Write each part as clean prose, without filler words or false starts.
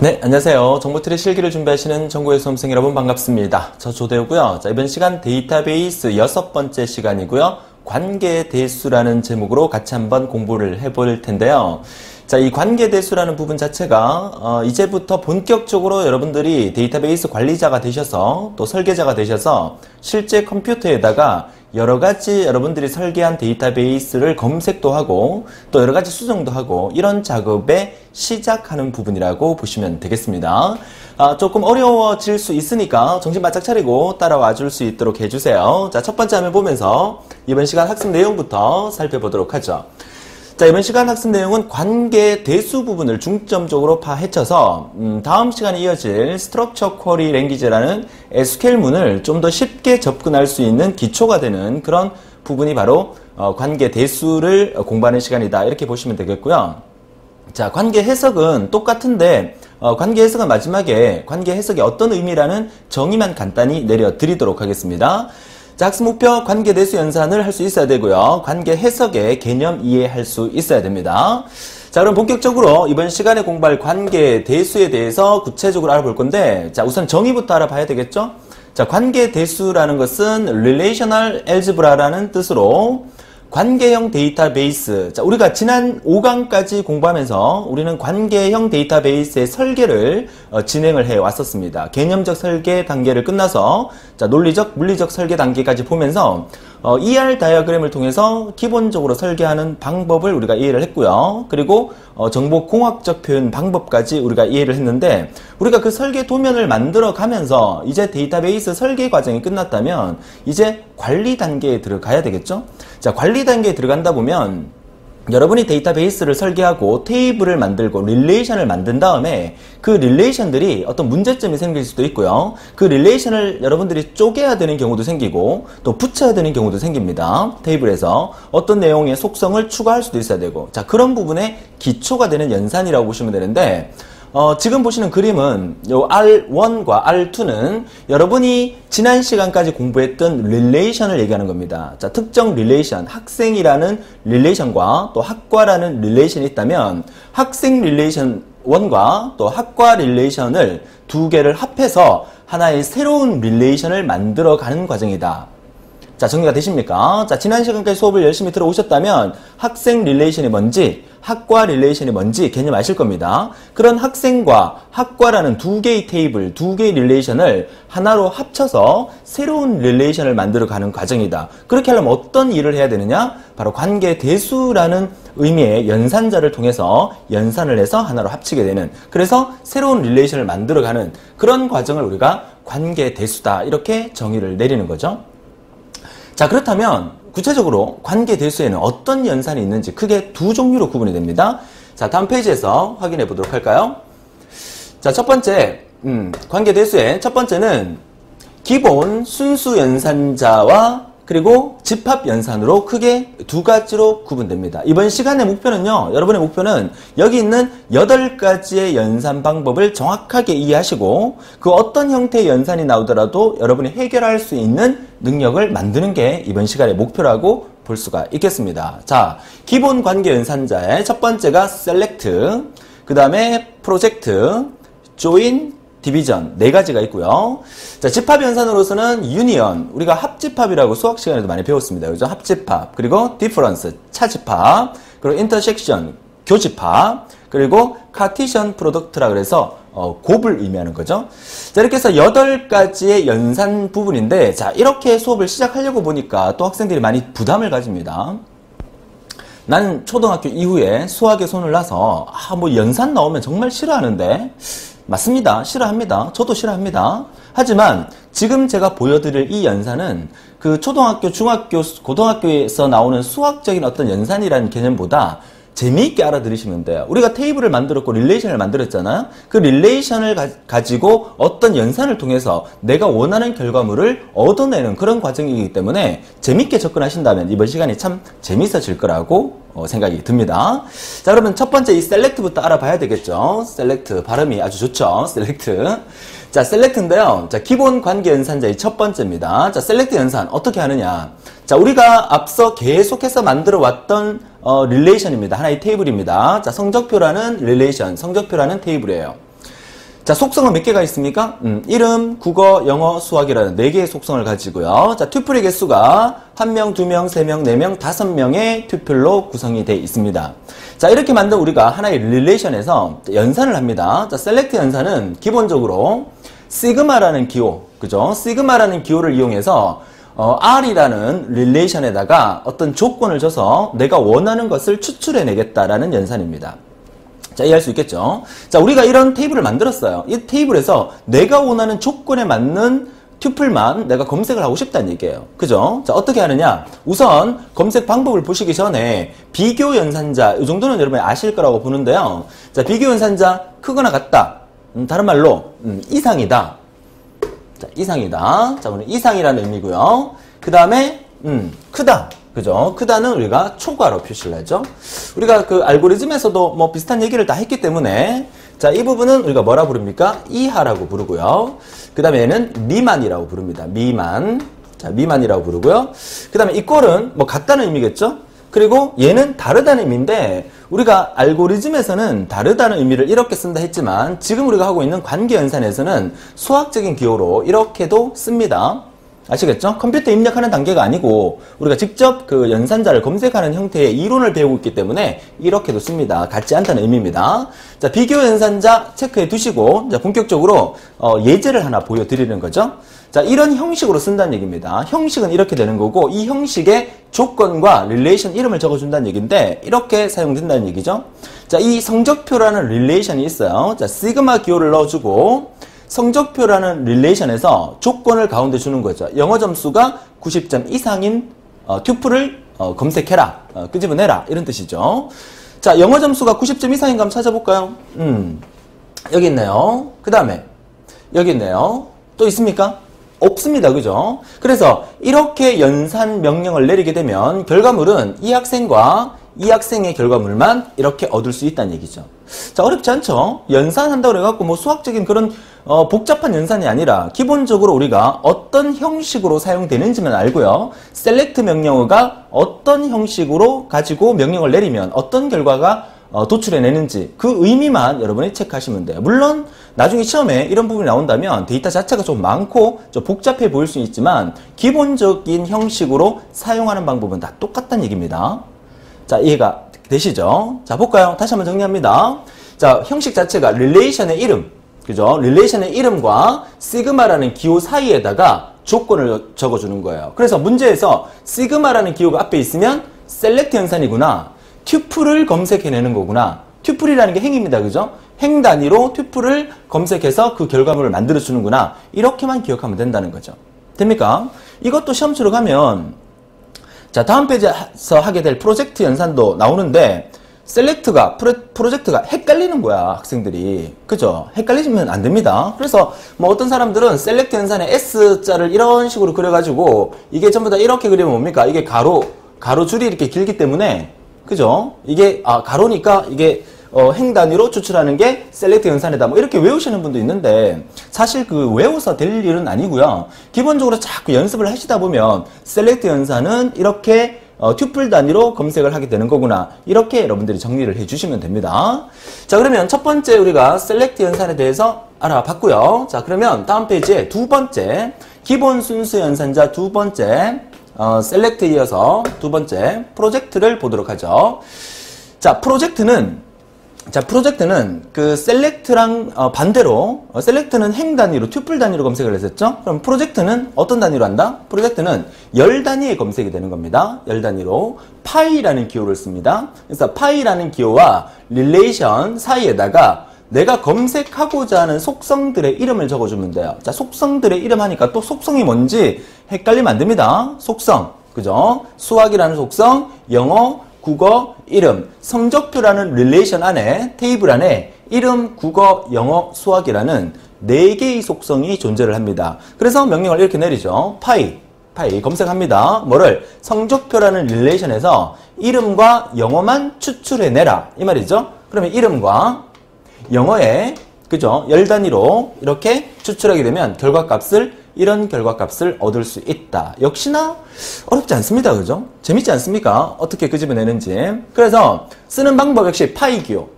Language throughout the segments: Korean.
네, 안녕하세요. 정보트리 실기를 준비하시는 정보의 수험생 여러분 반갑습니다. 저 조대우고요. 자, 이번 시간 데이터베이스 6번째 시간이고요. 관계대수라는 제목으로 같이 한번 공부를 해볼 텐데요. 자, 이 관계대수라는 부분 자체가 이제부터 본격적으로 여러분들이 데이터베이스 관리자가 되셔서 또 설계자가 되셔서 실제 컴퓨터에다가 여러가지 여러분들이 설계한 데이터베이스를 검색도 하고 또 여러가지 수정도 하고 이런 작업에 시작하는 부분이라고 보시면 되겠습니다. 조금 어려워질 수 있으니까 정신 바짝 차리고 따라와 줄 수 있도록 해주세요. 자, 첫 번째 화면 보면서 이번 시간 학습 내용부터 살펴보도록 하죠. 자, 이번 시간 학습 내용은 관계 대수 부분을 중점적으로 파헤쳐서 다음 시간에 이어질 스트럭처 쿼리 랭귀지라는 SQL문을 좀 더 쉽게 접근할 수 있는 기초가 되는 그런 부분이 바로 관계 대수를 공부하는 시간이다. 이렇게 보시면 되겠고요. 자, 관계 해석은 똑같은데 관계 해석은 마지막에 관계 해석이 어떤 의미라는 정의만 간단히 내려드리도록 하겠습니다. 자, 학습 목표 관계대수 연산을 할 수 있어야 되고요. 관계 해석의 개념 이해할 수 있어야 됩니다. 자, 그럼 본격적으로 이번 시간에 공부할 관계대수에 대해서 구체적으로 알아볼 건데, 자, 우선 정의부터 알아봐야 되겠죠? 자, 관계대수라는 것은 Relational Algebra라는 뜻으로 관계형 데이터베이스. 자, 우리가 지난 5강까지 공부하면서 우리는 관계형 데이터베이스의 설계를 진행을 해 왔었습니다. 개념적 설계 단계를 끝나서 자, 논리적, 물리적 설계 단계까지 보면서 ER 다이어그램을 통해서 기본적으로 설계하는 방법을 우리가 이해를 했고요. 그리고 정보공학적 표현 방법까지 우리가 이해를 했는데 우리가 그 설계 도면을 만들어 가면서 이제 데이터베이스 설계 과정이 끝났다면 이제 관리 단계에 들어가야 되겠죠? 자, 관리 단계에 들어간다 보면 여러분이 데이터베이스를 설계하고 테이블을 만들고 릴레이션을 만든 다음에 그 릴레이션들이 어떤 문제점이 생길 수도 있고요. 그 릴레이션을 여러분들이 쪼개야 되는 경우도 생기고 또 붙여야 되는 경우도 생깁니다. 테이블에서 어떤 내용의 속성을 추가할 수도 있어야 되고 자, 그런 부분에 기초가 되는 연산이라고 보시면 되는데 지금 보시는 그림은 요 R1과 R2는 여러분이 지난 시간까지 공부했던 릴레이션을 얘기하는 겁니다. 자, 특정 릴레이션, 학생이라는 릴레이션과 또 학과라는 릴레이션이 있다면 학생 릴레이션 1과 또 학과 릴레이션을 두 개를 합해서 하나의 새로운 릴레이션을 만들어가는 과정이다. 자, 정리가 되십니까? 자, 지난 시간까지 수업을 열심히 들어오셨다면 학생 릴레이션이 뭔지, 학과 릴레이션이 뭔지 개념 아실 겁니다. 그런 학생과 학과라는 두 개의 테이블, 두 개의 릴레이션을 하나로 합쳐서 새로운 릴레이션을 만들어가는 과정이다. 그렇게 하려면 어떤 일을 해야 되느냐? 바로 관계 대수라는 의미의 연산자를 통해서 연산을 해서 하나로 합치게 되는, 그래서 새로운 릴레이션을 만들어가는 그런 과정을 우리가 관계 대수다. 이렇게 정의를 내리는 거죠. 자, 그렇다면 구체적으로 관계대수에는 어떤 연산이 있는지 크게 두 종류로 구분이 됩니다. 자, 다음 페이지에서 확인해 보도록 할까요? 자, 첫 번째 관계대수의 첫 번째는 기본 순수 연산자와 그리고 집합 연산으로 크게 두 가지로 구분됩니다. 이번 시간의 목표는요, 여러분의 목표는 여기 있는 8가지의 연산 방법을 정확하게 이해하시고 그 어떤 형태의 연산이 나오더라도 여러분이 해결할 수 있는 능력을 만드는 게 이번 시간의 목표라고 볼 수가 있겠습니다. 자, 기본 관계 연산자의 첫 번째가 select, 그 다음에 project, join, 디비전 네 가지가 있고요. 자, 집합 연산으로서는 유니언, 우리가 합집합이라고 수학 시간에도 많이 배웠습니다. 그죠? 합집합, 그리고 디퍼런스, 차집합, 그리고 인터섹션, 교집합, 그리고 카티션 프로덕트라 그래서 곱을 의미하는 거죠. 자, 이렇게 해서 8가지의 연산 부분인데 자, 이렇게 수업을 시작하려고 보니까 또 학생들이 많이 부담을 가집니다. 난 초등학교 이후에 수학에 손을 놔서 뭐 연산 나오면 정말 싫어하는데 맞습니다. 싫어합니다. 저도 싫어합니다. 하지만 지금 제가 보여드릴 이 연산은 그 초등학교, 중학교, 고등학교에서 나오는 수학적인 어떤 연산이라는 개념보다 재미있게 알아들으시면 돼요. 우리가 테이블을 만들었고 릴레이션을 만들었잖아요. 그 릴레이션을 가지고 어떤 연산을 통해서 내가 원하는 결과물을 얻어내는 그런 과정이기 때문에 재미있게 접근하신다면 이번 시간이 참 재미있어질 거라고 생각이 듭니다. 자, 그러면 첫 번째 이 select부터 알아봐야 되겠죠. select 발음이 아주 좋죠. select. 자, select인데요. 자, 기본 관계 연산자의 첫 번째입니다. 자, select 연산 어떻게 하느냐? 자, 우리가 앞서 계속해서 만들어 왔던 릴레이션입니다. 하나의 테이블입니다. 자, 성적표라는 릴레이션, 성적표라는 테이블이에요. 자, 속성은 몇 개가 있습니까? 이름, 국어, 영어, 수학이라는 4개의 속성을 가지고요. 자, 튜플의 개수가 1명, 2명, 3명, 4명, 5명의 튜플로 구성이 되어 있습니다. 자, 이렇게 만든 우리가 하나의 릴레이션에서 연산을 합니다. 자, 셀렉트 연산은 기본적으로 시그마라는 기호, 그죠? 시그마라는 기호를 이용해서 R이라는 릴레이션에다가 어떤 조건을 줘서 내가 원하는 것을 추출해내겠다라는 연산입니다. 자, 이해할 수 있겠죠? 자, 우리가 이런 테이블을 만들었어요. 이 테이블에서 내가 원하는 조건에 맞는 튜플만 내가 검색을 하고 싶다는 얘기예요. 그죠? 자, 어떻게 하느냐? 우선 검색 방법을 보시기 전에 비교 연산자, 이 정도는 여러분이 아실 거라고 보는데요. 자, 비교 연산자 크거나 같다. 다른 말로 이상이다. 자, 이상이다. 자, 오늘 이상이라는 의미고요. 그 다음에 크다. 그죠? 크다는 우리가 초과로 표시를 하죠. 우리가 그 알고리즘에서도 뭐 비슷한 얘기를 다 했기 때문에 자, 이 부분은 우리가 뭐라 부릅니까? 이하라고 부르고요. 그 다음에 얘는 미만이라고 부릅니다. 미만. 자, 미만이라고 부르고요. 그 다음에 이꼴은 뭐 같다는 의미겠죠? 그리고 얘는 다르다는 의미인데 우리가 알고리즘에서는 다르다는 의미를 이렇게 쓴다 했지만 지금 우리가 하고 있는 관계 연산에서는 수학적인 기호로 이렇게도 씁니다. 아시겠죠? 컴퓨터 입력하는 단계가 아니고 우리가 직접 그 연산자를 검색하는 형태의 이론을 배우고 있기 때문에 이렇게도 씁니다. 같지 않다는 의미입니다. 자, 비교 연산자 체크해 두시고 자, 본격적으로 예제를 하나 보여드리는 거죠. 자, 이런 형식으로 쓴다는 얘기입니다. 형식은 이렇게 되는 거고 이 형식의 조건과 릴레이션 이름을 적어준다는 얘기인데 이렇게 사용된다는 얘기죠. 자, 이 성적표라는 릴레이션이 있어요. 자, 시그마 기호를 넣어주고 성적표라는 릴레이션에서 조건을 가운데 주는 거죠. 영어 점수가 90점 이상인 튜플을 검색해라, 끄집어내라 이런 뜻이죠. 자, 영어 점수가 90점 이상인 거 한번 찾아볼까요? 여기 있네요. 그 다음에 여기 있네요. 또 있습니까? 없습니다. 그죠? 그래서 이렇게 연산 명령을 내리게 되면 결과물은 이 학생과 이 학생의 결과물만 이렇게 얻을 수 있다는 얘기죠. 자, 어렵지 않죠? 연산한다고 해갖고 뭐 수학적인 그런 복잡한 연산이 아니라 기본적으로 우리가 어떤 형식으로 사용되는지만 알고요. 셀렉트 명령어가 어떤 형식으로 가지고 명령을 내리면 어떤 결과가 도출해내는지 그 의미만 여러분이 체크하시면 돼요. 물론 나중에 시험에 이런 부분이 나온다면 데이터 자체가 좀 많고 좀 복잡해 보일 수 있지만 기본적인 형식으로 사용하는 방법은 다 똑같다는 얘기입니다. 자, 이해가 되시죠? 자, 볼까요? 다시 한번 정리합니다. 자, 형식 자체가 릴레이션의 이름, 그죠? 릴레이션의 이름과 시그마라는 기호 사이에다가 조건을 적어주는 거예요. 그래서 문제에서 시그마라는 기호가 앞에 있으면 셀렉트 연산이구나. 튜플을 검색해내는 거구나. 튜플이라는 게 행입니다. 그죠? 행 단위로 튜플을 검색해서 그 결과물을 만들어주는구나. 이렇게만 기억하면 된다는 거죠. 됩니까? 이것도 시험 치러 가면 자, 다음 페이지에서 하게 될 프로젝트 연산도 나오는데 셀렉트가 프로젝트가 헷갈리는 거야, 학생들이. 그죠? 헷갈리시면 안 됩니다. 그래서 뭐 어떤 사람들은 셀렉트 연산에 S자를 이런 식으로 그려가지고 이게 전부 다 이렇게 그리면 뭡니까? 이게 가로줄이 이렇게 길기 때문에 그죠? 이게 가로니까 이게 행 단위로 추출하는 게 셀렉트 연산이다. 뭐 이렇게 외우시는 분도 있는데 사실 그 외워서 될 일은 아니고요. 기본적으로 자꾸 연습을 하시다 보면 셀렉트 연산은 이렇게 튜플 단위로 검색을 하게 되는 거구나. 이렇게 여러분들이 정리를 해주시면 됩니다. 자, 그러면 첫 번째 우리가 셀렉트 연산에 대해서 알아봤고요. 자, 그러면 다음 페이지에 두 번째 기본 순수 연산자 두 번째 셀렉트 이어서 두 번째 프로젝트를 보도록 하죠. 자, 프로젝트는 그 셀렉트랑 반대로 셀렉트는 행 단위로 튜플 단위로 검색을 했었죠. 그럼 프로젝트는 어떤 단위로 한다? 프로젝트는 열 단위의 검색이 되는 겁니다. 열 단위로 파이라는 기호를 씁니다. 그래서 파이라는 기호와 릴레이션 사이에다가 내가 검색하고자 하는 속성들의 이름을 적어주면 돼요. 자, 속성들의 이름 하니까 또 속성이 뭔지 헷갈리면 안 됩니다. 속성, 그죠? 수학이라는 속성, 영어, 국어, 이름, 성적표라는 릴레이션 안에, 테이블 안에 이름, 국어, 영어, 수학이라는 4개의 속성이 존재를 합니다. 그래서 명령을 이렇게 내리죠. 파이 검색합니다. 뭐를? 성적표라는 릴레이션에서 이름과 영어만 추출해내라. 이 말이죠. 그러면 이름과 영어에, 그죠? 열 단위로 이렇게 추출하게 되면 이런 결과값을 얻을 수 있다. 역시나 어렵지 않습니다. 그죠? 재밌지 않습니까? 어떻게 끄집어내는지. 그래서 쓰는 방법 역시 파이 기호.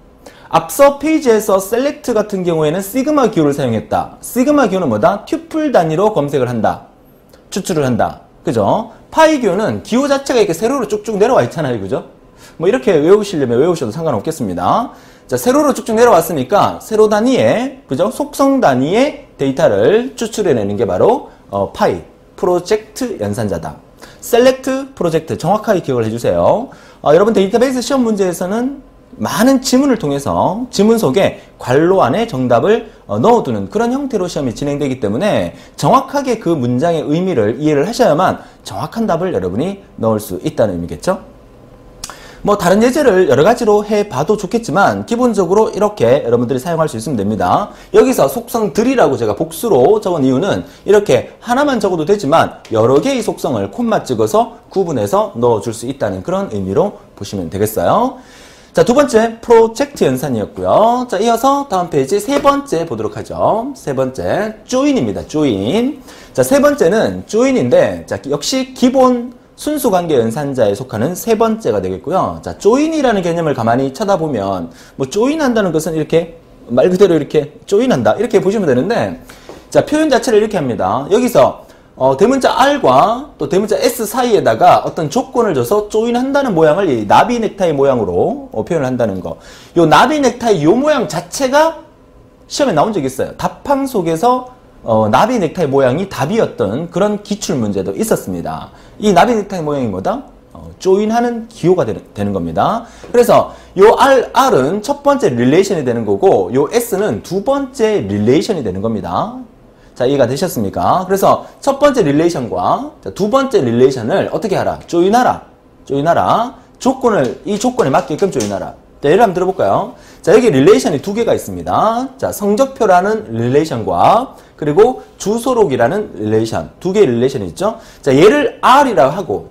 앞서 페이지에서 select 같은 경우에는 시그마 기호를 사용했다. 시그마 기호는 뭐다? 튜플 단위로 검색을 한다. 추출을 한다. 그죠? 파이 기호는 기호 자체가 이렇게 세로로 쭉쭉 내려와 있잖아요. 그죠? 뭐 이렇게 외우시려면 외우셔도 상관없겠습니다. 자, 세로로 쭉쭉 내려왔으니까 세로 단위의, 그죠? 속성 단위의 데이터를 추출해내는 게 바로 파이, 프로젝트 연산자다. select, 프로젝트 정확하게 기억을 해주세요. 여러분 데이터베이스 시험 문제에서는 많은 지문을 통해서 지문 속에 괄호 안에 정답을 넣어두는 그런 형태로 시험이 진행되기 때문에 정확하게 그 문장의 의미를 이해를 하셔야만 정확한 답을 여러분이 넣을 수 있다는 의미겠죠? 뭐 다른 예제를 여러 가지로 해봐도 좋겠지만 기본적으로 이렇게 여러분들이 사용할 수 있으면 됩니다. 여기서 속성들이라고 제가 복수로 적은 이유는 이렇게 하나만 적어도 되지만 여러 개의 속성을 콤마 찍어서 구분해서 넣어줄 수 있다는 그런 의미로 보시면 되겠어요. 자, 두 번째 프로젝트 연산이었고요. 자, 이어서 다음 페이지 세 번째 보도록 하죠. 세 번째 조인입니다. 조인. 자, 세 번째는 조인인데 자, 역시 기본 순수관계 연산자에 속하는 세 번째가 되겠고요. 자, 조인이라는 개념을 가만히 쳐다보면 뭐 조인한다는 것은 이렇게 말 그대로 이렇게 조인한다 이렇게 보시면 되는데 자, 표현 자체를 이렇게 합니다. 여기서 대문자 R과 또 대문자 S 사이에다가 어떤 조건을 줘서 조인한다는 모양을 이 나비 넥타이 모양으로 표현을 한다는 거. 요 나비 넥타이 요 모양 자체가 시험에 나온 적이 있어요. 답항 속에서 나비 넥타이 모양이 답이었던 그런 기출 문제도 있었습니다. 이 나비 넥타이 모양이 뭐다? 조인하는 기호가 되는 겁니다. 그래서 요 R은 첫 번째 릴레이션이 되는 거고 요 S는 두 번째 릴레이션이 되는 겁니다. 자, 이해가 되셨습니까? 그래서 첫 번째 릴레이션과 두 번째 릴레이션을 어떻게 하라? 조인하라. 이 조건에 맞게끔 조인하라. 자, 예를 한번 들어볼까요? 자, 여기 릴레이션이 두 개가 있습니다. 자, 성적표라는 릴레이션과 그리고 주소록이라는 릴레이션. 두 개의 릴레이션이 있죠? 자, 얘를 R이라고 하고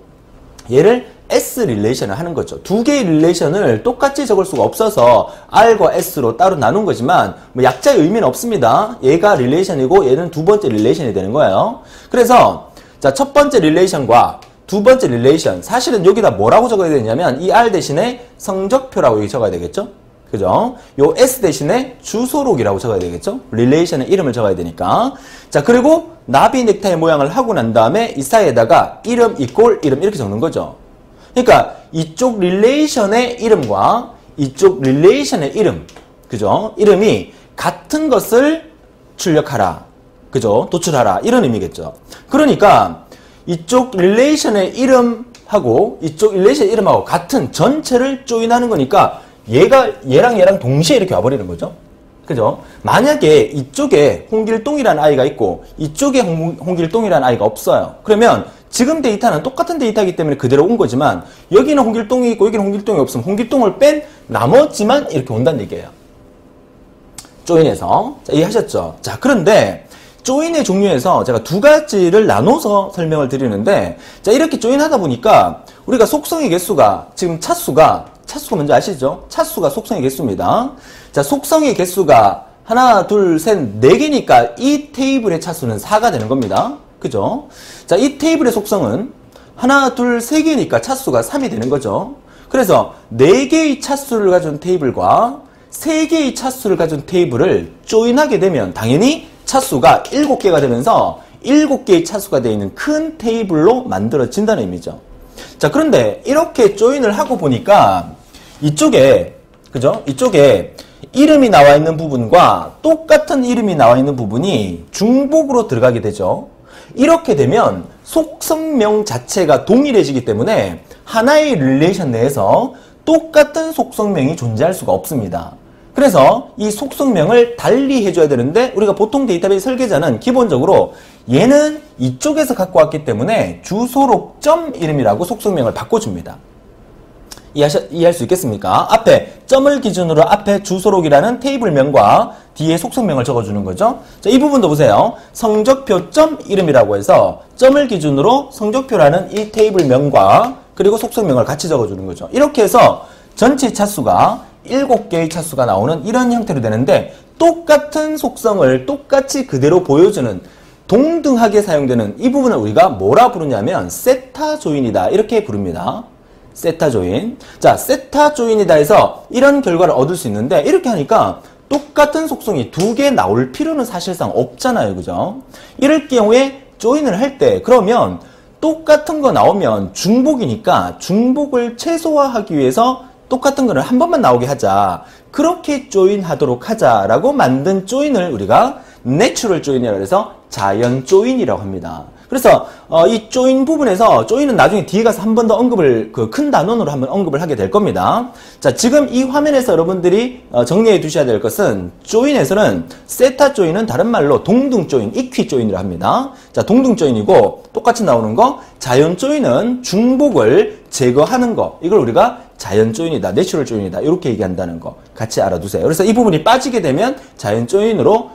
얘를 S 릴레이션을 하는 거죠. 두 개의 릴레이션을 똑같이 적을 수가 없어서 R과 S로 따로 나눈 거지만 뭐 약자의 의미는 없습니다. 얘가 릴레이션이고 얘는 두 번째 릴레이션이 되는 거예요. 그래서 자, 첫 번째 릴레이션과 두 번째 릴레이션 사실은 여기다 뭐라고 적어야 되냐면 이 R 대신에 성적표라고 여기 적어야 되겠죠? 그죠? 요 S 대신에 주소록이라고 적어야 되겠죠? 릴레이션의 이름을 적어야 되니까. 자, 그리고 나비 넥타이 모양을 하고 난 다음에 이 사이에다가 이름 이꼴 이름 이렇게 적는 거죠. 그러니까 이쪽 릴레이션의 이름과 이쪽 릴레이션의 이름, 그죠? 이름이 같은 것을 출력하라, 그죠? 도출하라 이런 의미겠죠. 그러니까 이쪽 릴레이션의 이름하고 이쪽 릴레이션의 이름하고 같은 전체를 조인하는 거니까 얘랑 동시에 이렇게 와버리는 거죠. 그죠? 만약에 이쪽에 홍길동이라는 아이가 있고 이쪽에 홍길동이라는 아이가 없어요. 그러면 지금 데이터는 똑같은 데이터이기 때문에 그대로 온 거지만 여기는 홍길동이 있고 여기는 홍길동이 없으면 홍길동을 뺀 나머지만 이렇게 온다는 얘기예요. 조인해서. 자, 이해하셨죠? 자, 그런데 조인의 종류에서 제가 두 가지를 나눠서 설명을 드리는데 자, 이렇게 조인하다 보니까 우리가 속성의 개수가 지금 차수가 뭔지 아시죠? 차수가 속성의 개수입니다. 자, 속성의 개수가 하나, 둘, 셋, 네 개니까 이 테이블의 차수는 4가 되는 겁니다. 그죠? 자, 이 테이블의 속성은 하나, 둘, 세 개니까 차수가 3이 되는 거죠. 그래서 4개의 차수를 가진 테이블과 3개의 차수를 가진 테이블을 조인하게 되면 당연히 차수가 7개가 되면서 7개의 차수가 되어 있는 큰 테이블로 만들어진다는 의미죠. 자, 그런데 이렇게 조인을 하고 보니까 이쪽에, 그죠? 이쪽에 이름이 나와 있는 부분과 똑같은 이름이 나와 있는 부분이 중복으로 들어가게 되죠. 이렇게 되면 속성명 자체가 동일해지기 때문에 하나의 릴레이션 내에서 똑같은 속성명이 존재할 수가 없습니다. 그래서 이 속성명을 달리 해줘야 되는데 우리가 보통 데이터베이스 설계자는 기본적으로 얘는 이쪽에서 갖고 왔기 때문에 주소록 점 이름이라고 속성명을 바꿔줍니다. 이해할 수 있겠습니까? 앞에 점을 기준으로 앞에 주소록이라는 테이블명과 뒤에 속성명을 적어주는 거죠. 자, 이 부분도 보세요. 성적표 점 이름이라고 해서 점을 기준으로 성적표라는 이 테이블명과 그리고 속성명을 같이 적어주는 거죠. 이렇게 해서 전체 차수가 7개의 차수가 나오는 이런 형태로 되는데 똑같은 속성을 똑같이 그대로 보여주는 동등하게 사용되는 이 부분을 우리가 뭐라 부르냐면 세타 조인이다 이렇게 부릅니다. 세타 조인. 자, 세타 조인이다 해서 이런 결과를 얻을 수 있는데 이렇게 하니까 똑같은 속성이 두 개 나올 필요는 사실상 없잖아요. 그죠? 이럴 경우에 조인을 할 때 그러면 똑같은 거 나오면 중복이니까 중복을 최소화하기 위해서 똑같은 거를 한 번만 나오게 하자. 그렇게 조인하도록 하자라고 만든 조인을 우리가 내추럴 조인이라고 해서 자연 조인이라고 합니다. 그래서 이 조인 부분에서 조인은 나중에 뒤에 가서 한 번 더 언급을 그 큰 단원으로 한번 언급을 하게 될 겁니다. 자, 지금 이 화면에서 여러분들이 정리해 두셔야 될 것은 조인에서는 세타 조인은 다른 말로 동등 조인, 이퀴 조인이라고 합니다. 자, 동등 조인이고 똑같이 나오는 거 자연 조인은 중복을 제거하는 거 이걸 우리가 자연 조인이다, 내추럴 조인이다 이렇게 얘기한다는 거 같이 알아두세요. 그래서 이 부분이 빠지게 되면 자연 조인으로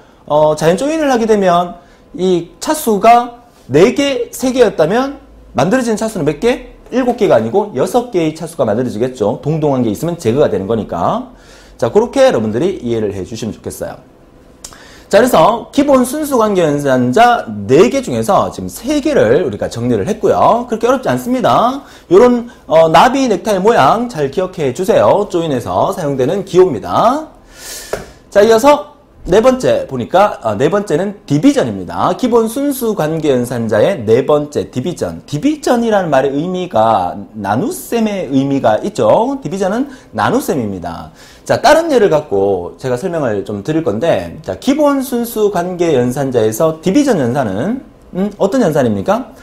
자연 조인을 하게 되면 이 차수가 4개, 3개였다면 만들어지는 차수는 몇 개? 7개가 아니고 6개의 차수가 만들어지겠죠. 동등한 게 있으면 제거가 되는 거니까. 자, 그렇게 여러분들이 이해를 해 주시면 좋겠어요. 자, 그래서 기본 순수관계연산자 4개 중에서 지금 3개를 우리가 정리를 했고요. 그렇게 어렵지 않습니다. 요런 나비 넥타이 모양 잘 기억해 주세요. 조인에서 사용되는 기호입니다. 자, 이어서 네 번째 보니까 네 번째는 디비전입니다. 기본 순수 관계 연산자의 네 번째 디비전. 디비전이라는 말의 의미가 나눗셈의 의미가 있죠. 디비전은 나눗셈입니다. 자, 다른 예를 갖고 제가 설명을 좀 드릴 건데, 자, 기본 순수 관계 연산자에서 디비전 연산은 어떤 연산입니까?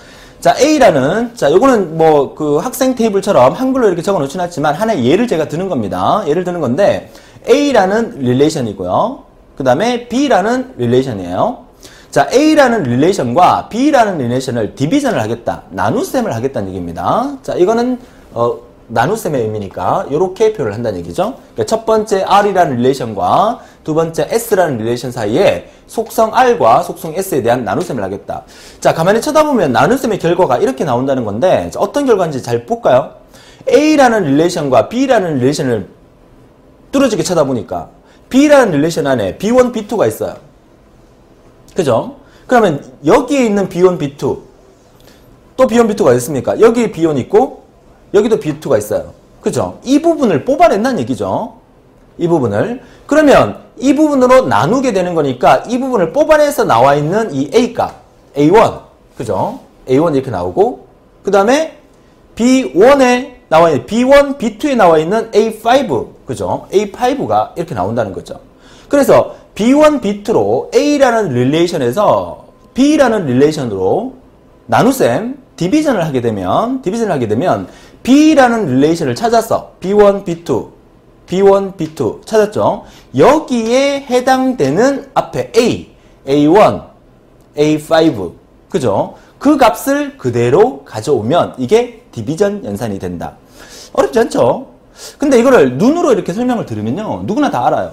자, A라는, 자, 요거는 뭐 그 학생 테이블처럼 한글로 이렇게 적어 놓진 않지만 하나의 예를 제가 드는 겁니다. 예를 드는 건데 A라는 릴레이션이고요. 그 다음에 B라는 릴레이션이에요. 자, A라는 릴레이션과 B라는 릴레이션을 디비전을 하겠다. 나눗셈을 하겠다는 얘기입니다. 자, 이거는 나눗셈의 의미니까 이렇게 표현을 한다는 얘기죠. 그러니까 첫 번째 R이라는 릴레이션과 두 번째 S라는 릴레이션 사이에 속성 R과 속성 S에 대한 나눗셈을 하겠다. 자, 가만히 쳐다보면 나눗셈의 결과가 이렇게 나온다는 건데, 자, 어떤 결과인지 잘 볼까요? A라는 릴레이션과 B라는 릴레이션을 뚫어지게 쳐다보니까 B라는 릴레이션 안에 B1, B2가 있어요. 그죠? 그러면 여기에 있는 B1, B2 또 B1, B2가 있습니까? 여기에 B1 있고 여기도 B2가 있어요. 그죠? 이 부분을 뽑아낸다는 얘기죠. 이 부분을. 그러면 이 부분으로 나누게 되는 거니까 이 부분을 뽑아내서 나와 있는 이 A값 A1 그죠? A1 이렇게 나오고 그 다음에 B1에 나와 있는 B1, B2에 나와 있는 A5 그죠? A5가 이렇게 나온다는 거죠. 그래서 B1, B2로 A라는 릴레이션에서 B라는 릴레이션으로 나눗셈 디비전을 하게 되면 B라는 릴레이션을 찾아서 B1, B2 B1, B2 찾았죠? 여기에 해당되는 앞에 A, A1, A5 그죠? 그 값을 그대로 가져오면 이게 디비전 연산이 된다. 어렵지 않죠? 근데 이거를 눈으로 이렇게 설명을 들으면요 누구나 다 알아요.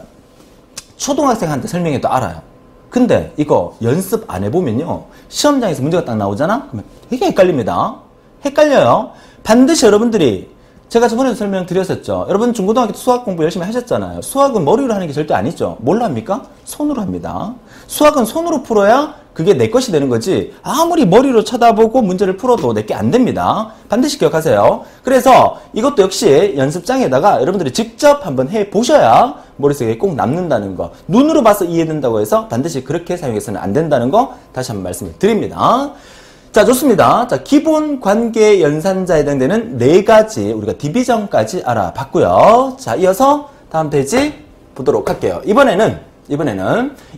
초등학생한테 설명해도 알아요. 근데 이거 연습 안 해보면요 시험장에서 문제가 딱 나오잖아? 그러면 되게 헷갈립니다. 헷갈려요. 반드시 여러분들이 제가 저번에도 설명드렸었죠. 여러분 중고등학교 때 수학 공부 열심히 하셨잖아요. 수학은 머리로 하는 게 절대 아니죠. 뭘로 합니까? 손으로 합니다. 수학은 손으로 풀어야 그게 내 것이 되는 거지 아무리 머리로 쳐다보고 문제를 풀어도 내게 안 됩니다. 반드시 기억하세요. 그래서 이것도 역시 연습장에다가 여러분들이 직접 한번 해보셔야 머릿속에 꼭 남는다는 거. 눈으로 봐서 이해된다고 해서 반드시 그렇게 사용해서는 안 된다는 거 다시 한번 말씀을 드립니다. 자, 좋습니다. 자, 기본 관계 연산자에 해당되는 4가지 우리가 디비전까지 알아봤고요. 자, 이어서 다음 페이지 보도록 할게요. 이번에는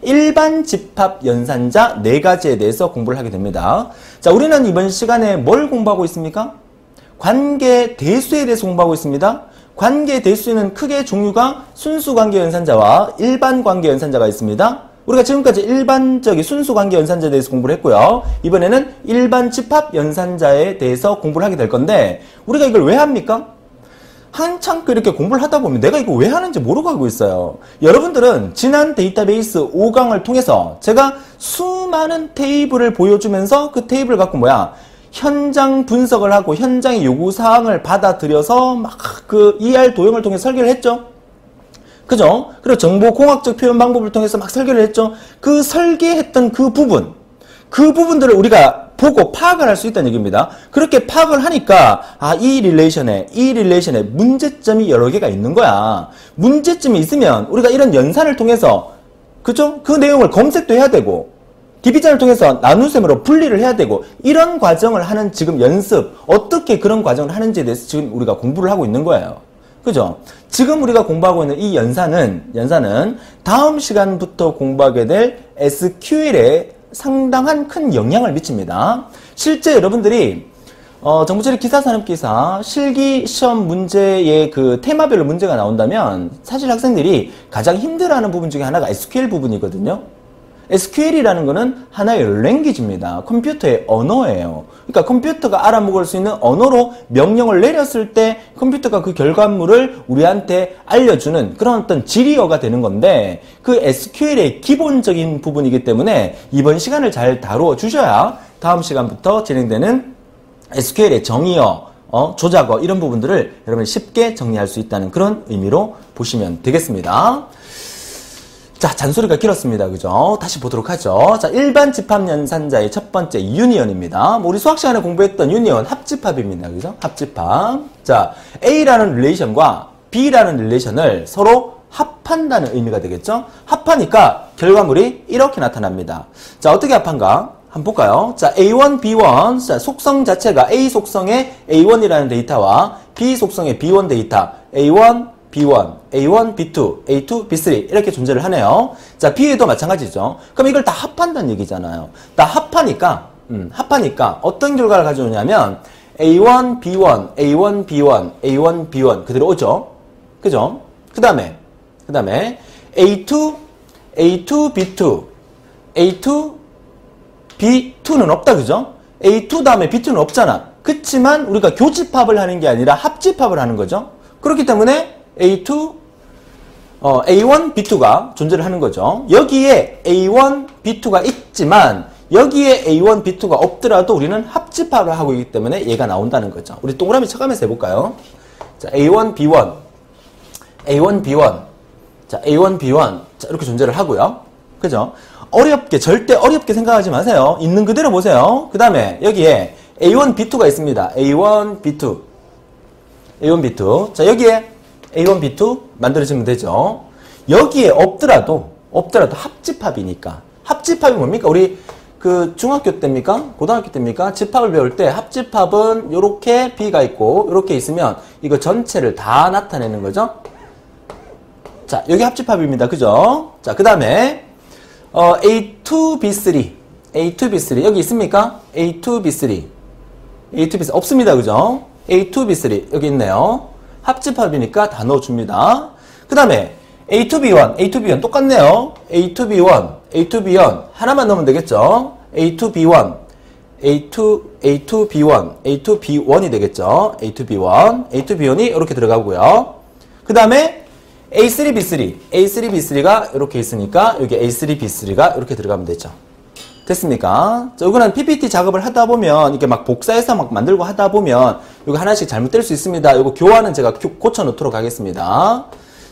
일반 집합 연산자 4가지에 대해서 공부를 하게 됩니다. 자, 우리는 이번 시간에 뭘 공부하고 있습니까? 관계 대수에 대해서 공부하고 있습니다. 관계 대수에는 크게 종류가 순수 관계 연산자와 일반 관계 연산자가 있습니다. 우리가 지금까지 일반적인 순수 관계 연산자에 대해서 공부를 했고요. 이번에는 일반 집합 연산자에 대해서 공부를 하게 될 건데 우리가 이걸 왜 합니까? 한참 이렇게 공부를 하다 보면 내가 이거 왜 하는지 모르고 하고 있어요. 여러분들은 지난 데이터베이스 5강을 통해서 제가 수많은 테이블을 보여주면서 그 테이블을 갖고 현장 분석을 하고 현장의 요구사항을 받아들여서 막 그 ER 도형을 통해 설계를 했죠. 그죠? 그리고 정보공학적 표현 방법을 통해서 막 설계를 했죠. 그 설계했던 그 부분들을 우리가 보고 파악을 할 수 있다는 얘기입니다. 그렇게 파악을 하니까 이 릴레이션에 문제점이 여러 개가 있는 거야. 문제점이 있으면 우리가 이런 연산을 통해서 그죠? 그 내용을 검색도 해야 되고 디비전을 통해서 나눗셈으로 분리를 해야 되고 이런 과정을 하는 지금 연습 어떻게 그런 과정을 하는지에 대해서 지금 우리가 공부를 하고 있는 거예요. 그죠? 지금 우리가 공부하고 있는 이 연산은 다음 시간부터 공부하게 될 SQL에 상당한 큰 영향을 미칩니다. 실제 여러분들이 정보처리 기사산업기사 실기 시험 문제의 그 테마별로 문제가 나온다면 사실 학생들이 가장 힘들어하는 부분 중에 하나가 SQL 부분이거든요. SQL이라는 거는 하나의 랭귀지입니다. 컴퓨터의 언어예요. 그러니까 컴퓨터가 알아먹을 수 있는 언어로 명령을 내렸을 때 컴퓨터가 그 결과물을 우리한테 알려주는 그런 어떤 지리어가 되는 건데 그 SQL의 기본적인 부분이기 때문에 이번 시간을 잘 다루어 주셔야 다음 시간부터 진행되는 SQL의 정의어, 조작어 이런 부분들을 여러분이 쉽게 정리할 수 있다는 그런 의미로 보시면 되겠습니다. 자, 잔소리가 길었습니다. 그죠? 다시 보도록 하죠. 자, 일반 집합연산자의 첫 번째 유니언입니다. 우리 수학 시간에 공부했던 유니언 합집합입니다. 그죠? 합집합. 자, A라는 릴레이션과 B라는 릴레이션을 서로 합한다는 의미가 되겠죠? 합하니까 결과물이 이렇게 나타납니다. 자, 어떻게 합한가? 한번 볼까요? 자, A1, B1. 자, 속성 자체가 A 속성의 A1이라는 데이터와 B 속성의 B1 데이터. A1, B1, A1, B2, A2, B3 이렇게 존재를 하네요. 자, B에도 마찬가지죠. 그럼 이걸 다 합한다는 얘기잖아요. 다 합하니까 어떤 결과를 가져오냐면 A1, B1, A1, B1, A1, B1 그대로 오죠. 그죠? 그 다음에 A2, B2, A2, B2는 없다. 그죠? A2 다음에 B2는 없잖아. 그치만 우리가 교집합을 하는 게 아니라 합집합을 하는 거죠. 그렇기 때문에 A2, A1, B2가 존재를 하는 거죠. 여기에 A1, B2가 있지만 여기에 A1, B2가 없더라도 우리는 합집합을 하고 있기 때문에 얘가 나온다는 거죠. 우리 동그라미 쳐가면서 해볼까요? 자, A1, B1, A1, B1, 자, A1, B1, 자, 이렇게 존재를 하고요. 그죠? 절대 어렵게 생각하지 마세요. 있는 그대로 보세요. 그 다음에 여기에 A1, B2가 있습니다. A1, B2, A1, B2. 자, 여기에 A1, B2 만들어지면 되죠. 여기에 없더라도 합집합이니까. 합집합이 뭡니까? 우리 그 중학교 때입니까? 고등학교 때입니까? 집합을 배울 때 합집합은 요렇게 B가 있고 요렇게 있으면 이거 전체를 다 나타내는 거죠. 자, 여기 합집합입니다. 그죠? 자, 그 다음에 A2, B3 A2, B3 여기 있습니까? A2, B3 A2, B3 없습니다. 그죠? A2, B3 여기 있네요. 합집합이니까 다 넣어줍니다. 그 다음에 A2B1, A2B1 똑같네요. A2B1, A2B1 하나만 넣으면 되겠죠. A2B1, A2B1, A2B1이 되겠죠. A2B1, A2B1이 이렇게 들어가고요. 그 다음에 A3B3, A3B3가 이렇게 있으니까 여기 A3B3가 이렇게 들어가면 되죠. 됐습니까? 자, 이거는 PPT 작업을 하다 보면 이렇게 막 복사해서 막 만들고 하다 보면 이거 하나씩 잘못될 수 있습니다. 이거 교환은 제가 고쳐 놓도록 하겠습니다.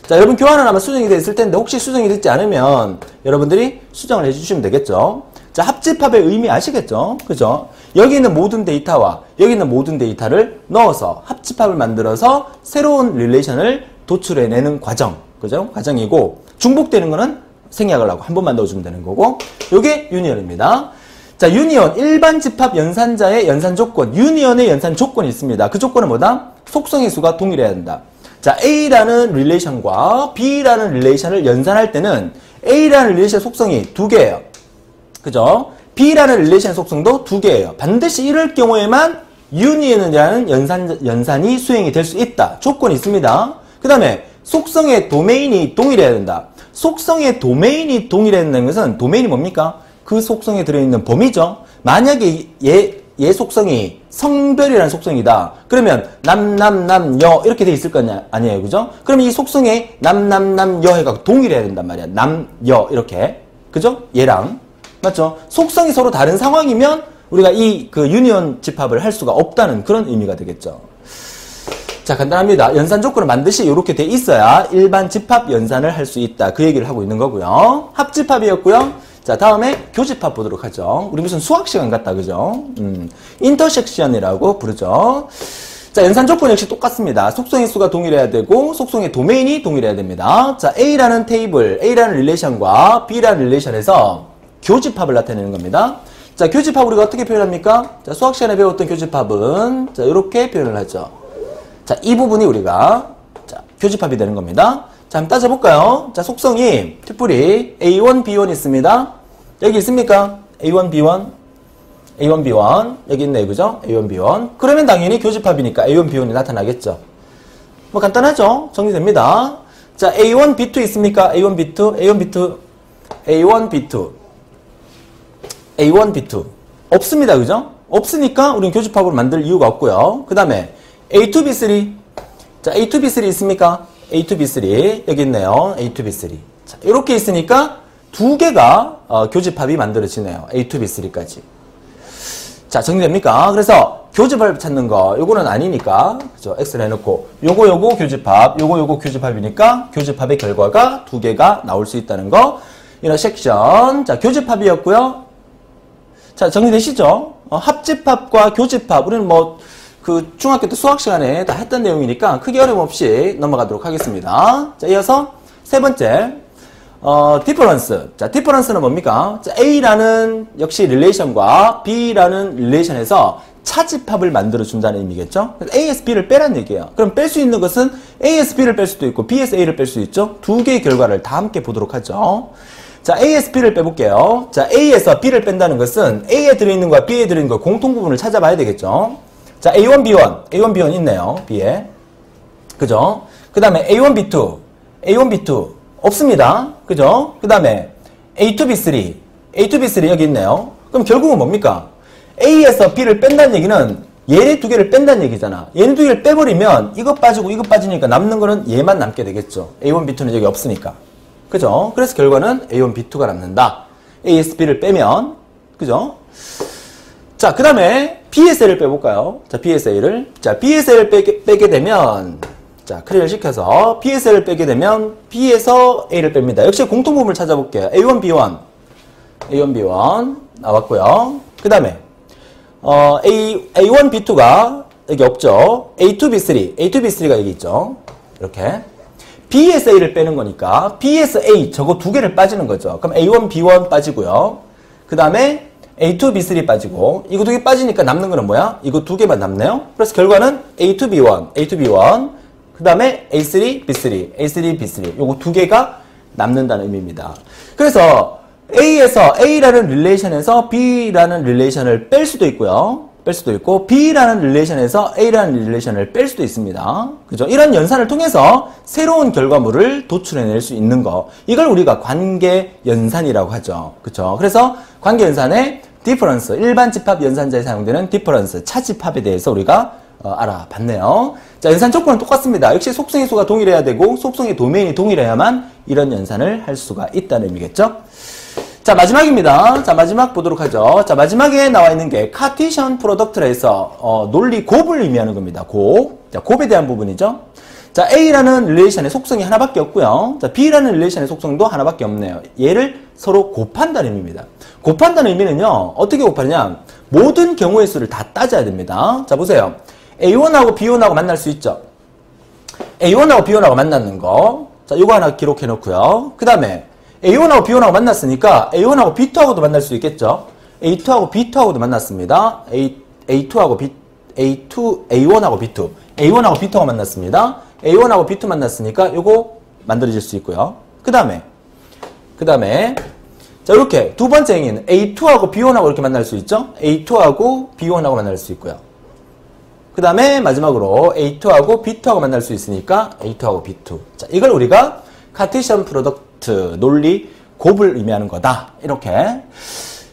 자, 여러분 교환은 아마 수정이 되어 있을 텐데 혹시 수정이 되지 않으면 여러분들이 수정을 해주시면 되겠죠. 자, 합집합의 의미 아시겠죠? 그죠? 여기 있는 모든 데이터와 여기 있는 모든 데이터를 넣어서 합집합을 만들어서 새로운 릴레이션을 도출해내는 과정. 그죠? 과정이고 중복되는 거는 생략을 하고 한 번만 넣어주면 되는 거고 요게 유니언입니다. 자, 유니언 일반 집합 연산자의 연산 조건 유니언의 연산 조건이 있습니다. 그 조건은 뭐다? 속성의 수가 동일해야 된다. 자, A라는 릴레이션과 B라는 릴레이션을 연산할 때는 A라는 릴레이션 속성이 두 개예요. 그죠? B라는 릴레이션 속성도 두 개예요. 반드시 이럴 경우에만 유니언이라는 연산이 수행이 될 수 있다. 조건이 있습니다. 그 다음에 속성의 도메인이 동일해야 된다. 속성의 도메인이 동일해야 것은 도메인이 뭡니까? 그 속성에 들어있는 범위죠. 만약에 얘 속성이 성별이라는 속성이다. 그러면 여 이렇게 돼 있을 거 아니에요. 그죠? 그럼 이 속성에 여해가 동일해야 된단 말이야. 여 이렇게. 그죠? 얘랑. 맞죠? 속성이 서로 다른 상황이면 우리가 이 그 유니언 집합을 할 수가 없다는 그런 의미가 되겠죠. 자, 간단합니다. 연산 조건은 반드시 이렇게 돼 있어야 일반 집합 연산을 할 수 있다. 그 얘기를 하고 있는 거고요. 합집합이었고요. 자, 다음에 교집합 보도록 하죠. 우리 무슨 수학 시간 같다, 그죠? 인터섹션이라고 부르죠. 자, 연산 조건 역시 똑같습니다. 속성의 수가 동일해야 되고, 속성의 도메인이 동일해야 됩니다. 자, A라는 테이블, A라는 릴레이션과 B라는 릴레이션에서 교집합을 나타내는 겁니다. 자, 교집합 우리가 어떻게 표현합니까? 자, 수학 시간에 배웠던 교집합은, 자, 이렇게 표현을 하죠. 자, 이 부분이 우리가, 자, 교집합이 되는 겁니다. 자, 한번 따져볼까요? 자, 속성이, 특별히 A1, B1 있습니다. 여기 있습니까? A1, B1. A1, B1. 여기 있네, 그죠? A1, B1. 그러면 당연히 교집합이니까 A1, B1이 나타나겠죠. 뭐 간단하죠? 정리됩니다. 자, A1, B2 있습니까? A1, B2. A1, B2. A1, B2. A1, B2. 없습니다, 그죠? 없으니까 우리는 교집합으로 만들 이유가 없고요. 그 다음에 A2, B3. 자, A2, B3 있습니까? A2, B3. 여기 있네요. A2, B3. 자, 이렇게 있으니까 두 개가 교집합이 만들어지네요. A2, B3까지. 자, 정리됩니까? 그래서 교집합 찾는 거 요거는 아니니까 그죠? X를 해놓고 요거 교집합, 요거 교집합이니까 교집합의 결과가 두 개가 나올 수 있다는 거. 인터섹션. 자, 교집합이었고요. 자, 정리되시죠? 합집합과 교집합 우리는 뭐 그 중학교 때 수학 시간에 다 했던 내용이니까 크게 어려움 없이 넘어가도록 하겠습니다. 자, 이어서 세 번째 디퍼런스. 자, 디퍼런스는 뭡니까? 자, A라는 역시 릴레이션과 B라는 릴레이션에서 차집합을 만들어준다는 의미겠죠? A에서 B를 빼란 얘기예요. 그럼 뺄 수 있는 것은 A에서 B를 뺄 수도 있고 B에서 A를 뺄 수 있죠? 두 개의 결과를 다 함께 보도록 하죠. 자, A에서 B를 빼볼게요. 자, A에서 B를 뺀다는 것은 A에 들어있는 것과 B에 들어있는 것 공통 부분을 찾아봐야 되겠죠? 자, A1, B1. A1, B1 있네요. B에. 그죠? 그 다음에 A1, B2. A1, B2. 없습니다. 그죠? 그 다음에 A2, B3. A2, B3 여기 있네요. 그럼 결국은 뭡니까? A에서 B를 뺀다는 얘기는 얘네 두 개를 뺀다는 얘기잖아. 얘네 두 개를 빼버리면 이것 빠지고 이것 빠지니까 남는 거는 얘만 남게 되겠죠. A1, B2는 여기 없으니까. 그죠? 그래서 결과는 A1, B2가 남는다. A에서 B를 빼면. 그죠? 자, 그 다음에 B에서 A를 빼볼까요? 자, B에서 A를. 자, B에서 A를 빼게 되면, 자, 클리어를 시켜서 B에서 A를 빼게 되면 B에서 A를 뺍니다. 역시 공통부분을 찾아볼게요. A1, B1. A1, B1 나왔고요. 그 다음에 A1, B2가 여기 없죠. A2, B3. A2, B3가 여기 있죠. 이렇게. B에서 A를 빼는 거니까 B에서 A 저거 두 개를 빠지는 거죠. 그럼 A1, B1 빠지고요. 그 다음에 A2, B3 빠지고 이거 두 개 빠지니까 남는 거는 뭐야? 이거 두 개만 남네요. 그래서 결과는 A2, B1, A2, B1 그 다음에 A3, B3, A3, B3 요거 두 개가 남는다는 의미입니다. 그래서 A에서 A라는 릴레이션에서 B라는 릴레이션을 뺄 수도 있고요. 뺄 수도 있고 B라는 릴레이션에서 A라는 릴레이션을 뺄 수도 있습니다. 그죠? 이런 연산을 통해서 새로운 결과물을 도출해낼 수 있는 거. 이걸 우리가 관계 연산이라고 하죠. 그죠? 그래서 관계 연산의 디퍼런스, 일반 집합 연산자에 사용되는 디퍼런스, 차집합에 대해서 우리가 알아봤네요. 자, 연산 조건은 똑같습니다. 역시 속성의 수가 동일해야 되고 속성의 도메인이 동일해야만 이런 연산을 할 수가 있다는 의미겠죠? 자, 마지막입니다. 자, 마지막 보도록 하죠. 자, 마지막에 나와 있는 게 카티션 프로덕트라 해서 논리 곱을 의미하는 겁니다. 곱. 자, 곱에 대한 부분이죠. 자, A라는 릴레이션의 속성이 하나밖에 없고요. 자, B라는 릴레이션의 속성도 하나밖에 없네요. 얘를 서로 곱한다는 의미입니다. 곱한다는 의미는요. 어떻게 곱하느냐? 모든 경우의 수를 다 따져야 됩니다. 자, 보세요. A1하고 B1하고 만날 수 있죠. A1하고 B1하고 만나는 거. 자, 이거 하나 기록해 놓고요. 그 다음에 A1하고 B1하고 만났으니까 A1하고 B2하고도 만날 수 있겠죠. A2하고 B2하고도 만났습니다. A2하고 A1하고 B2. A1하고 B2하고 만났습니다. A1하고 B2 만났으니까 요거 만들어질 수 있고요. 그 다음에 자, 이렇게 두 번째 행위는 A2하고 B1하고 이렇게 만날 수 있죠. A2하고 B1하고 만날 수 있고요. 그 다음에 마지막으로 A2하고 B2하고 만날 수 있으니까 A2하고 B2. 자, 이걸 우리가 카티션 프로덕트 논리 곱을 의미하는 거다. 이렇게.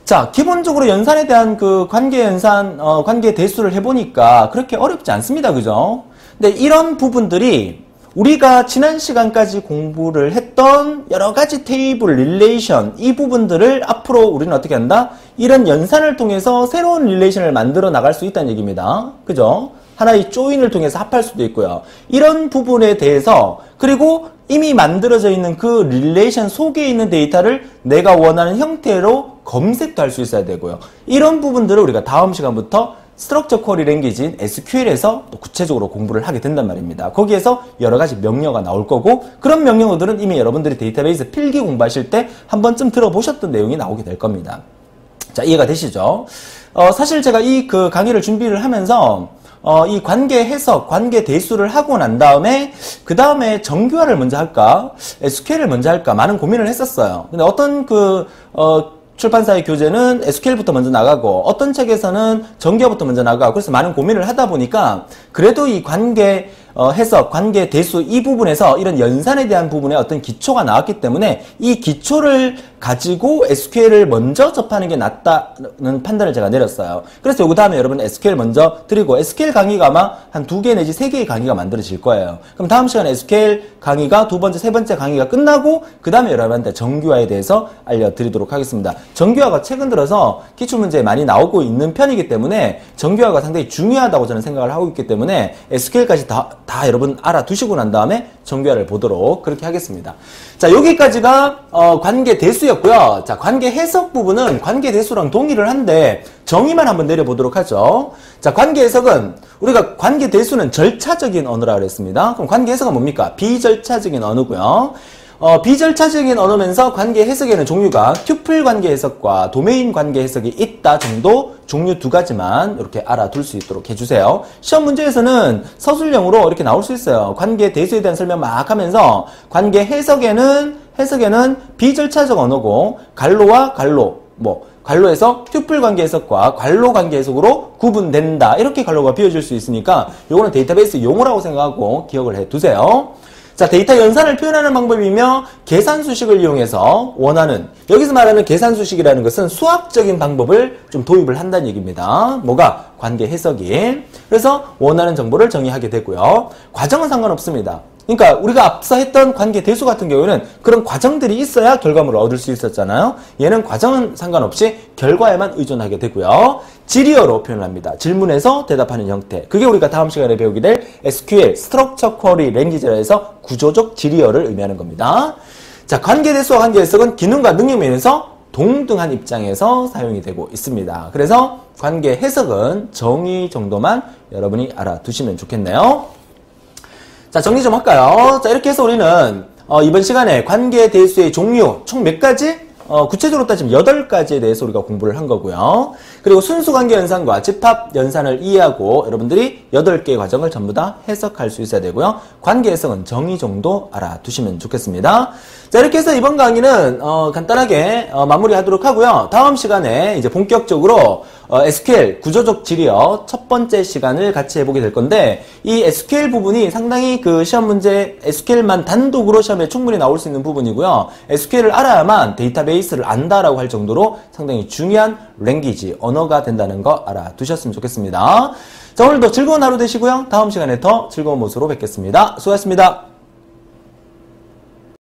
자, 기본적으로 연산에 대한 그 관계 연산, 관계 대수를 해보니까 그렇게 어렵지 않습니다. 그죠? 근데 이런 부분들이 우리가 지난 시간까지 공부를 했던 여러 가지 테이블, 릴레이션, 이 부분들을 앞으로 우리는 어떻게 한다? 이런 연산을 통해서 새로운 릴레이션을 만들어 나갈 수 있다는 얘기입니다. 그죠? 하나의 조인을 통해서 합할 수도 있고요. 이런 부분에 대해서 그리고 이미 만들어져 있는 그 릴레이션 속에 있는 데이터를 내가 원하는 형태로 검색도 할 수 있어야 되고요. 이런 부분들을 우리가 다음 시간부터 스트럭처 쿼리 랭귀지인 SQL에서 또 구체적으로 공부를 하게 된단 말입니다. 거기에서 여러 가지 명령어가 나올 거고, 그런 명령어들은 이미 여러분들이 데이터베이스 필기 공부하실 때 한 번쯤 들어보셨던 내용이 나오게 될 겁니다. 자, 이해가 되시죠? 사실 제가 이 그 강의를 준비를 하면서 이 관계 해석, 관계 대수를 하고 난 다음에 그 다음에 정규화를 먼저 할까, SQL을 먼저 할까 많은 고민을 했었어요. 근데 어떤 출판사의 교재는 SQL부터 먼저 나가고 어떤 책에서는 정규화부터 먼저 나가고, 그래서 많은 고민을 하다 보니까 그래도 이 관계 해석, 관계 대수 이 부분에서 이런 연산에 대한 부분에 어떤 기초가 나왔기 때문에 이 기초를 가지고 SQL을 먼저 접하는 게 낫다는 판단을 제가 내렸어요. 그래서 그 다음에 여러분 SQL 먼저 드리고, SQL 강의가 아마 한 2개 내지 3개의 강의가 만들어질 거예요. 그럼 다음 시간에 SQL 강의가 두 번째, 세 번째 강의가 끝나고 그 다음에 여러분한테 정규화에 대해서 알려드리도록 하겠습니다. 정규화가 최근 들어서 기출문제에 많이 나오고 있는 편이기 때문에 정규화가 상당히 중요하다고 저는 생각을 하고 있기 때문에 SQL까지 다 여러분 알아두시고 난 다음에 정규화를 보도록 그렇게 하겠습니다. 자, 여기까지가 관계 대수였고요. 자, 관계 해석 부분은 관계 대수랑 동의를 한데 정의만 한번 내려보도록 하죠. 자, 관계 해석은 우리가 관계 대수는 절차적인 언어라고 그랬습니다. 그럼 관계 해석은 뭡니까? 비절차적인 언어고요. 비절차적인 언어면서 관계 해석에는 종류가 튜플 관계 해석과 도메인 관계 해석이 있다 정도, 종류 2가지만 이렇게 알아둘 수 있도록 해주세요. 시험 문제에서는 서술형으로 이렇게 나올 수 있어요. 관계 대수에 대한 설명 막 하면서 관계 해석에는 비절차적 언어고, 갈로와 갈로, 갈로에서 튜플 관계 해석과 관로 관계 해석으로 구분된다, 이렇게 갈로가 비워질 수 있으니까 요거는 데이터베이스 용어라고 생각하고 기억을 해 두세요. 자, 데이터 연산을 표현하는 방법이며 계산 수식을 이용해서 원하는, 여기서 말하는 계산 수식이라는 것은 수학적인 방법을 좀 도입을 한다는 얘기입니다. 뭐가? 관계 해석이. 그래서 원하는 정보를 정의하게 되고요. 과정은 상관없습니다. 그러니까 우리가 앞서 했던 관계 대수 같은 경우에는 그런 과정들이 있어야 결과물을 얻을 수 있었잖아요. 얘는 과정은 상관없이 결과에만 의존하게 되고요. 지리어로 표현합니다. 질문에서 대답하는 형태. 그게 우리가 다음 시간에 배우게 될 SQL, Structure Query Language라 해서 구조적 지리어를 의미하는 겁니다. 자, 관계 대수와 관계 해석은 기능과 능력 면에서 동등한 입장에서 사용이 되고 있습니다. 그래서 관계 해석은 정의 정도만 여러분이 알아두시면 좋겠네요. 자, 정리 좀 할까요? 자, 이렇게 해서 우리는 이번 시간에 관계 대수의 종류 총 몇 가지? 구체적으로 따지면 8가지에 대해서 우리가 공부를 한 거고요. 그리고 순수관계 연산과 집합 연산을 이해하고 여러분들이 8개의 과정을 전부 다 해석할 수 있어야 되고요. 관계 해석은 정의 정도 알아두시면 좋겠습니다. 자, 이렇게 해서 이번 강의는 간단하게 마무리하도록 하고요. 다음 시간에 이제 본격적으로 SQL 구조적 지리어 첫 번째 시간을 같이 해보게 될 건데, 이 SQL 부분이 상당히 그 시험 문제 SQL만 단독으로 시험에 충분히 나올 수 있는 부분이고요. SQL을 알아야만 데이터베이스를 안다라고 할 정도로 상당히 중요한 랭귀지, 언어가 된다는 거 알아두셨으면 좋겠습니다. 자, 오늘도 즐거운 하루 되시고요. 다음 시간에 더 즐거운 모습으로 뵙겠습니다. 수고하셨습니다.